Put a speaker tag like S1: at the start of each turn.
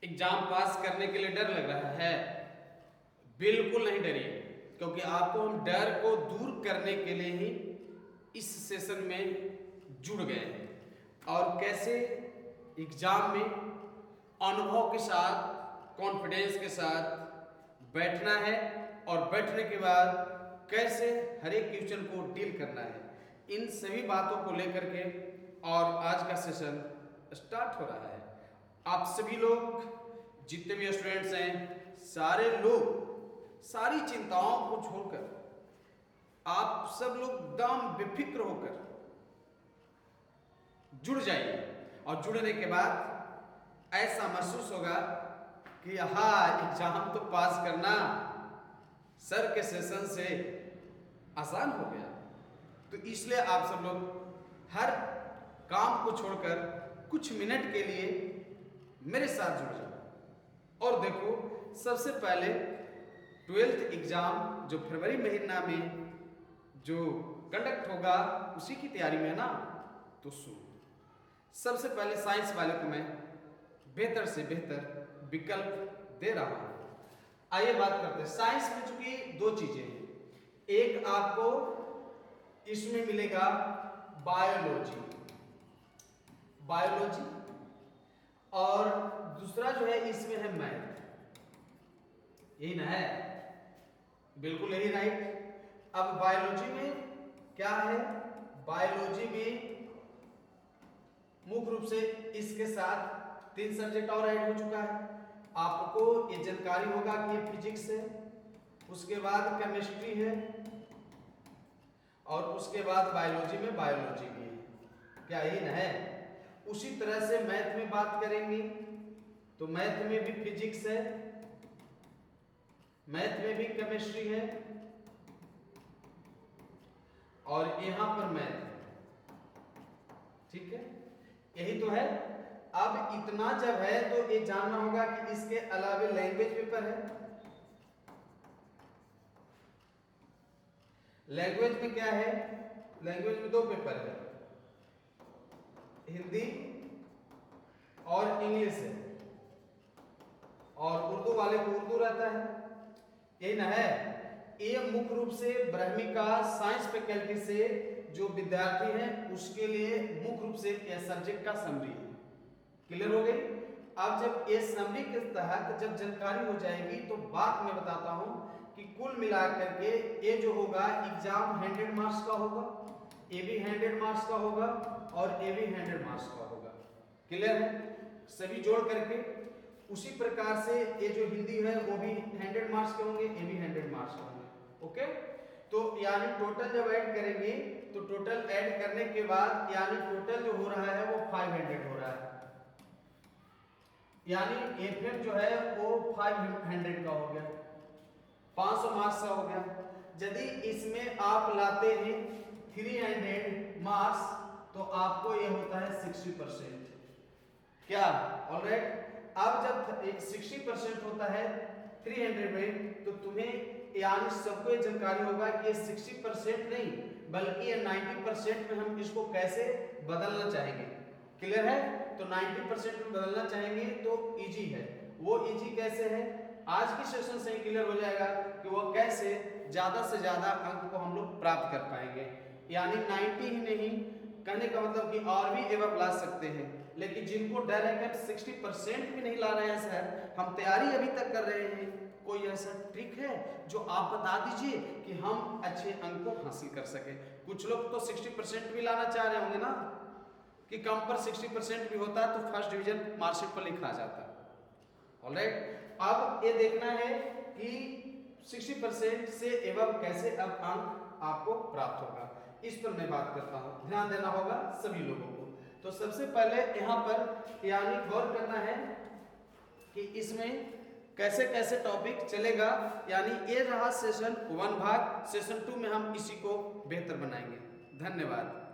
S1: Exam पास करने के लिए डर लग रहा है? बिल्कुल नहीं डरिए, क्योंकि आपको हम डर को दूर करने के लिए ही इस सेशन में जुड़ गए हैं। और कैसे एग्जाम में अनुभव के साथ, कॉन्फिडेंस के साथ बैठना है और बैठने के बाद कैसे हर एक क्वेश्चन को डील करना है, इन सभी बातों को लेकर के और आज का सेशन स्टार्ट हो रहा है। आप सभी लोग जितने भी स्टूडेंट्स हैं, सारे लोग सारी चिंताओं को छोड़कर आप सब लोग एकदम बेफिक्र होकर जुड़ जाइए। और जुड़ने के बाद ऐसा महसूस होगा कि हाँ, एग्जाम तो पास करना सर के सेशन से आसान हो गया। तो इसलिए आप सब लोग हर काम को छोड़कर कुछ मिनट के लिए मेरे साथ जुड़ जाओ। और देखो, सबसे पहले 12th एग्जाम जो फरवरी महीना में जो कंडक्ट होगा उसी की तैयारी में है ना, तो सुनो। सबसे पहले साइंस वाले को मैं बेहतर से बेहतर विकल्प दे रहा हूं। आइए बात करते हैं। साइंस में चूंकि दो चीजें हैं, एक आपको इसमें मिलेगा बायोलॉजी, और दूसरा जो है इसमें है मैथ। यही ना है? बिल्कुल यही, राइट। अब बायोलॉजी में क्या है? बायोलॉजी में मुख्य रूप से इसके साथ 3 सब्जेक्ट और ऐड हो चुका है। आपको ये जानकारी होगा कि फिजिक्स है, उसके बाद केमिस्ट्री है, और उसके बाद बायोलॉजी में बायोलॉजी भी है। क्या यही ना है? उसी तरह से मैथ में बात करेंगे तो मैथ में भी फिजिक्स है, मैथ में भी केमिस्ट्री है, और यहां पर मैथ है। ठीक है, यही तो है। अब इतना जब है तो ये जानना होगा कि इसके अलावा लैंग्वेज पेपर है। लैंग्वेज में क्या है? लैंग्वेज में 2 पेपर है, हिंदी और इंग्लिश है, और उर्दू वाले को उर्दू रहता है। यही ना है? ये मुख्य रूप से ब्रह्मिका साइंस फैकल्टी से जो विद्यार्थी हैं उसके लिए मुख्य रूप से यह सब्जेक्ट का समरी है। क्लियर हो गई? अब जब ये समरी के तहत जब जानकारी हो जाएगी तो बात मैं बताता हूं कि कुल मिलाकर के ये जो होगा एग्जाम 100 मार्क्स का होगा, ये भी 100 मार्क्स का होगा, और ये भी 100 मार्क्स का होगा। क्लियर है? सभी जोड़ करके उसी प्रकार से ये जो हिंदी है वो भी 100 मार्क्स के होंगे, ये भी 100 मार्क्स का होंगे। ओके, तो यानी टोटल जब ऐड करेंगे तो टोटल ऐड करने के बाद यानी टोटल जो हो रहा है वो 500 हो रहा है, यानी एफएम जो है वो 500 का हो गया, 500 मार्क्स का हो गया। यदि इसमें आप लाते हैं 300 मार्क्स तो आपको ये होता है 60%। क्या? ऑलराइट। अब जब 60% होता है 300 में, तो तुम्हें यानी सबको ये जानकारी होगा कि ये 60% नहीं बल्कि ये 90% में हम इसको कैसे बदलना चाहेंगे। क्लियर है? तो 90% में बदलना चाहेंगे तो इजी है। वो इजी कैसे है? आज की सेशन से क्लियर हो जाएगा कि वो कैसे ज्यादा से ज्यादा अंक को हम लोग प्राप्त कर पाएंगे। यानी 90 ही नहीं, कहने का मतलब कि और भी एवं ला सकते हैं। लेकिन जिनको डर है कि हम 60% भी नहीं ला रहे हैं सर, हम तैयारी अभी तक कर रहे हैं, कोई ऐसा ट्रिक है जो आप बता दीजिए कि हम अच्छे अंक को हासिल कर सके। कुछ लोग तो 60% भी लाना चाह रहे होंगे ना, कि कम पर 60% भी होता तो फर्स्ट डिवीजन मार्कशीट पर लिखा जाता। ऑलराइट, अब ये देखना है कि 60% से एवं कैसे अब अंक आपको प्राप्त होगा, इस पर मैं बात करता हूं। ध्यान देना होगा सभी लोगों को। तो सबसे पहले यहां पर यानी गौर करना है कि इसमें कैसे कैसे टॉपिक चलेगा। यानी ये रहा सेशन 1 भाग, सेशन 2 में हम इसी को बेहतर बनाएंगे। धन्यवाद।